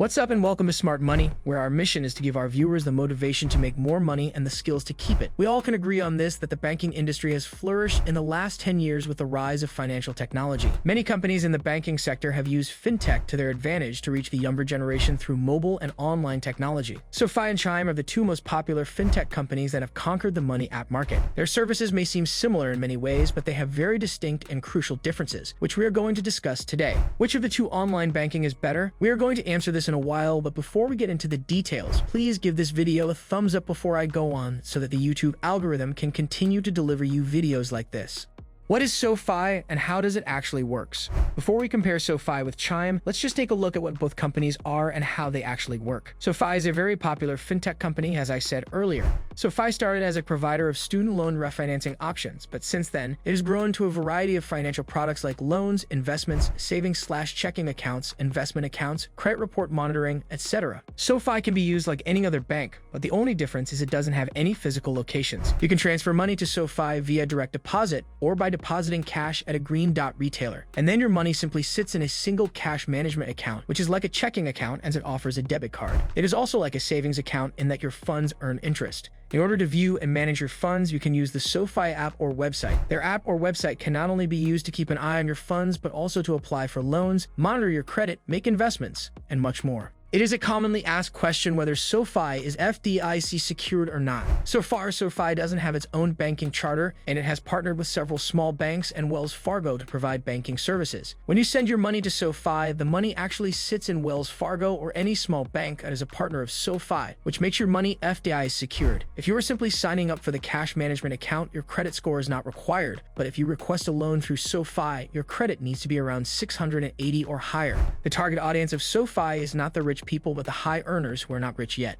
What's up and welcome to Smart Money, where our mission is to give our viewers the motivation to make more money and the skills to keep it. We all can agree on this that the banking industry has flourished in the last 10 years with the rise of financial technology. Many companies in the banking sector have used fintech to their advantage to reach the younger generation through mobile and online technology. SoFi and Chime are the two most popular fintech companies that have conquered the money app market. Their services may seem similar in many ways, but they have very distinct and crucial differences, which we are going to discuss today. Which of the two online banking is better? We are going to answer this in a while, but before we get into the details, please give this video a thumbs up before I go on so that the YouTube algorithm can continue to deliver you videos like this. What is SoFi and how does it actually works? Before we compare SoFi with Chime, let's just take a look at what both companies are and how they actually work. SoFi is a very popular fintech company, as I said earlier. SoFi started as a provider of student loan refinancing options, but since then, it has grown to a variety of financial products like loans, investments, savings/checking accounts, investment accounts, credit report monitoring, etc. SoFi can be used like any other bank, but the only difference is it doesn't have any physical locations. You can transfer money to SoFi via direct deposit or by depositing cash at a GreenLight retailer, and then your money simply sits in a single cash management account, which is like a checking account as it offers a debit card. It is also like a savings account in that your funds earn interest. In order to view and manage your funds, you can use the SoFi app or website. Their app or website can not only be used to keep an eye on your funds, but also to apply for loans, monitor your credit, make investments, and much more. It is a commonly asked question whether SoFi is FDIC secured or not. So far, SoFi doesn't have its own banking charter, and it has partnered with several small banks and Wells Fargo to provide banking services. When you send your money to SoFi, the money actually sits in Wells Fargo or any small bank that is a partner of SoFi, which makes your money FDIC secured. If you are simply signing up for the cash management account, your credit score is not required, but if you request a loan through SoFi, your credit needs to be around 680 or higher. The target audience of SoFi is not the rich people, but the high earners who are not rich yet.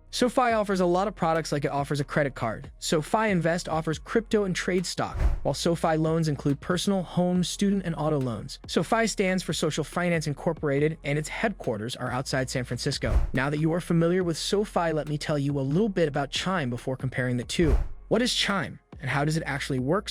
SoFi offers a lot of products like it offers a credit card. SoFi Invest offers crypto and trade stock, while SoFi loans include personal, home, student, and auto loans. SoFi stands for Social Finance Incorporated, and its headquarters are outside San Francisco. Now that you are familiar with SoFi, let me tell you a little bit about Chime before comparing the two. What is Chime, and how does it actually work?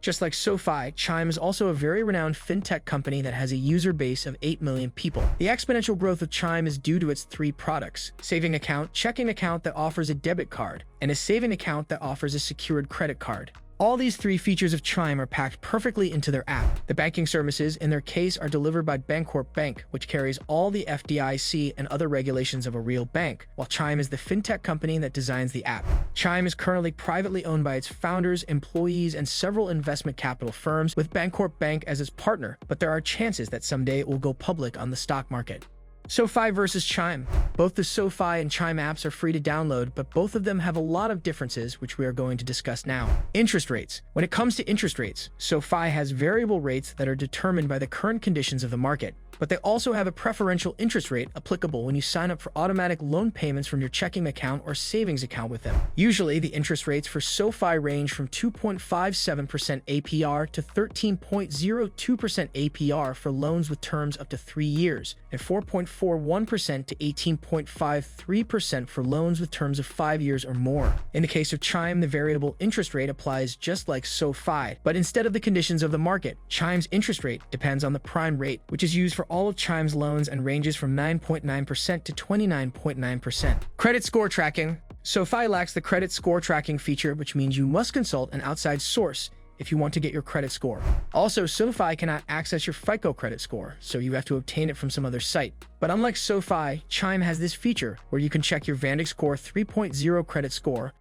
Just like SoFi, Chime is also a very renowned fintech company that has a user base of 8 million people. The exponential growth of Chime is due to its three products: saving account, checking account that offers a debit card, and a saving account that offers a secured credit card. All these three features of Chime are packed perfectly into their app. The banking services, in their case, are delivered by Bancorp Bank, which carries all the FDIC and other regulations of a real bank, while Chime is the fintech company that designs the app. Chime is currently privately owned by its founders, employees, and several investment capital firms, with Bancorp Bank as its partner, but there are chances that someday it will go public on the stock market. SoFi versus Chime. Both the SoFi and Chime apps are free to download, but both of them have a lot of differences, which we are going to discuss now. Interest rates. When it comes to interest rates, SoFi has variable rates that are determined by the current conditions of the market, but they also have a preferential interest rate applicable when you sign up for automatic loan payments from your checking account or savings account with them. Usually, the interest rates for SoFi range from 2.57% APR to 13.02% APR for loans with terms up to 3 years, and 4.41% to 18.53% for loans with terms of 5 years or more. In the case of Chime, the variable interest rate applies just like SoFi, but instead of the conditions of the market, Chime's interest rate depends on the prime rate, which is used for all of Chime's loans and ranges from 9.9% to 29.9%. Credit score tracking. SoFi lacks the credit score tracking feature, which means you must consult an outside source if you want to get your credit score. Also, SoFi cannot access your FICO credit score, so you have to obtain it from some other site. But unlike SoFi, Chime has this feature where you can check your VantageScore 3.0 credit score,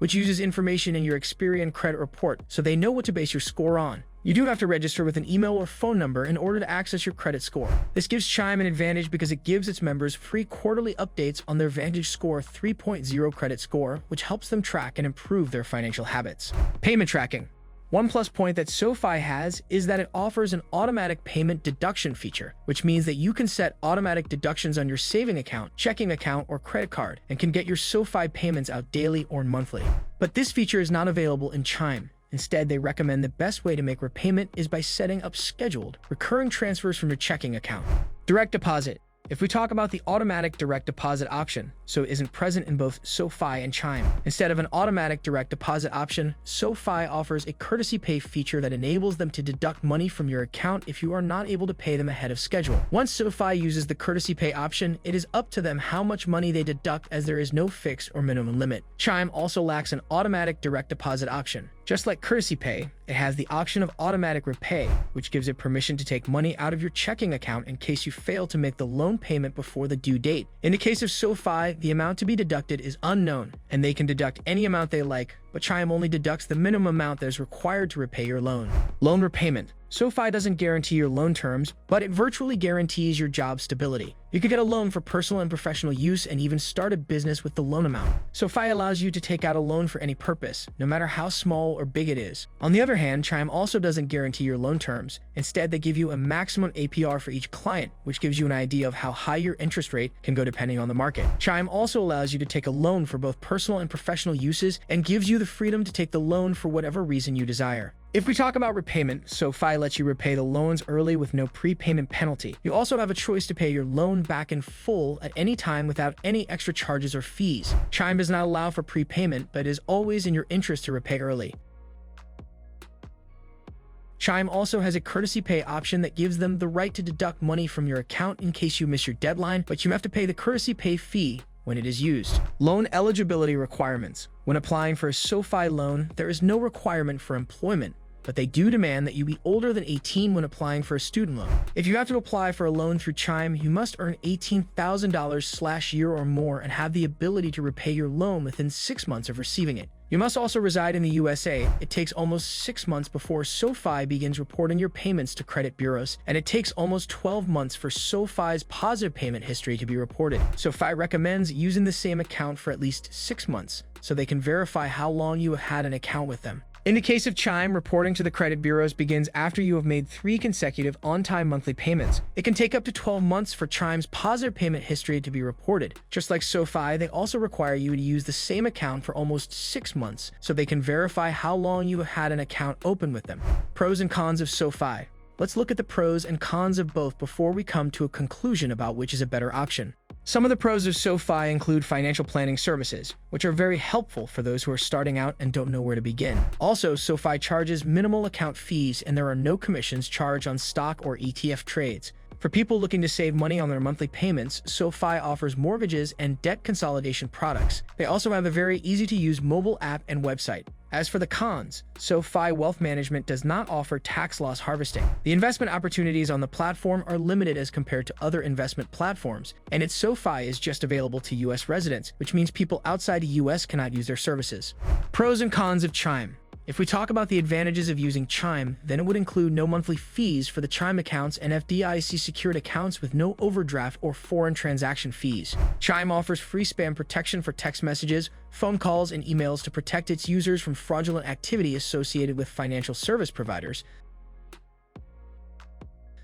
which uses information in your Experian credit report, so they know what to base your score on. You do have to register with an email or phone number in order to access your credit score. This gives Chime an advantage because it gives its members free quarterly updates on their VantageScore 3.0 credit score, which helps them track and improve their financial habits. Payment tracking. One plus point that SoFi has is that it offers an automatic payment deduction feature, which means that you can set automatic deductions on your saving account, checking account, or credit card, and can get your SoFi payments out daily or monthly. But this feature is not available in Chime. Instead, they recommend the best way to make repayment is by setting up scheduled, recurring transfers from your checking account. Direct deposit. If we talk about the automatic direct deposit option, so it isn't present in both SoFi and Chime. Instead of an automatic direct deposit option, SoFi offers a courtesy pay feature that enables them to deduct money from your account if you are not able to pay them ahead of schedule. Once SoFi uses the courtesy pay option, it is up to them how much money they deduct, as there is no fixed or minimum limit. Chime also lacks an automatic direct deposit option. Just like courtesy pay, it has the option of automatic repay, which gives it permission to take money out of your checking account in case you fail to make the loan payment before the due date. In the case of SoFi, the amount to be deducted is unknown, and they can deduct any amount they like, but Chime only deducts the minimum amount that is required to repay your loan. Loan repayment. SoFi doesn't guarantee your loan terms, but it virtually guarantees your job stability. You could get a loan for personal and professional use and even start a business with the loan amount. SoFi allows you to take out a loan for any purpose, no matter how small or big it is. On the other hand, Chime also doesn't guarantee your loan terms. Instead, they give you a maximum APR for each client, which gives you an idea of how high your interest rate can go depending on the market. Chime also allows you to take a loan for both personal and professional uses and gives you the freedom to take the loan for whatever reason you desire. If we talk about repayment, SoFi lets you repay the loans early with no prepayment penalty. You also have a choice to pay your loan back in full at any time without any extra charges or fees. Chime does not allow for prepayment, but it is always in your interest to repay early. Chime also has a courtesy pay option that gives them the right to deduct money from your account in case you miss your deadline, but you have to pay the courtesy pay fee when it is used. Loan eligibility requirements. When applying for a SoFi loan, there is no requirement for employment, but they do demand that you be older than 18 when applying for a student loan. If you have to apply for a loan through Chime, you must earn $18,000/year or more and have the ability to repay your loan within 6 months of receiving it. You must also reside in the USA. It takes almost 6 months before SoFi begins reporting your payments to credit bureaus, and it takes almost 12 months for SoFi's positive payment history to be reported. SoFi recommends using the same account for at least 6 months, so they can verify how long you have had an account with them. In the case of Chime, reporting to the credit bureaus begins after you have made 3 consecutive on-time monthly payments. It can take up to 12 months for Chime's positive payment history to be reported. Just like SoFi, they also require you to use the same account for almost 6 months, so they can verify how long you have had an account open with them. Pros and cons of SoFi. Let's look at the pros and cons of both before we come to a conclusion about which is a better option. Some of the pros of SoFi include financial planning services, which are very helpful for those who are starting out and don't know where to begin. Also, SoFi charges minimal account fees and there are no commissions charged on stock or ETF trades. For people looking to save money on their monthly payments, SoFi offers mortgages and debt consolidation products. They also have a very easy-to-use mobile app and website. As for the cons, SoFi Wealth Management does not offer tax loss harvesting. The investment opportunities on the platform are limited as compared to other investment platforms, and its SoFi is just available to US residents, which means people outside the US cannot use their services. Pros and cons of Chime. If we talk about the advantages of using Chime, then it would include no monthly fees for the Chime accounts and FDIC-secured accounts with no overdraft or foreign transaction fees. Chime offers free spam protection for text messages, phone calls, and emails to protect its users from fraudulent activity associated with financial service providers,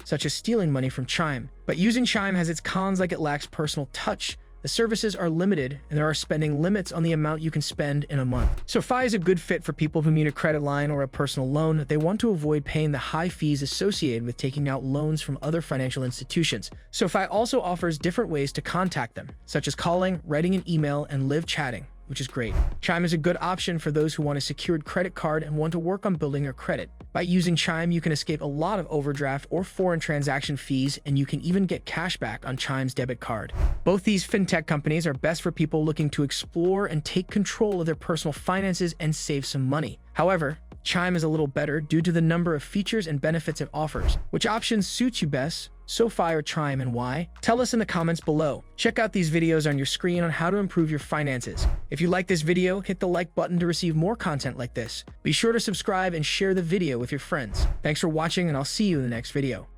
such as stealing money from Chime. But using Chime has its cons, like it lacks personal touch. The services are limited, and there are spending limits on the amount you can spend in a month. SoFi is a good fit for people who need a credit line or a personal loan. They want to avoid paying the high fees associated with taking out loans from other financial institutions. SoFi also offers different ways to contact them, such as calling, writing an email, and live chatting, which is great. Chime is a good option for those who want a secured credit card and want to work on building their credit. By using Chime, you can escape a lot of overdraft or foreign transaction fees, and you can even get cash back on Chime's debit card. Both these fintech companies are best for people looking to explore and take control of their personal finances and save some money. However, Chime is a little better due to the number of features and benefits it offers. Which option suits you best? SoFi or Chime, and why? Tell us in the comments below. Check out these videos on your screen on how to improve your finances. If you like this video, hit the like button to receive more content like this. Be sure to subscribe and share the video with your friends. Thanks for watching, and I'll see you in the next video.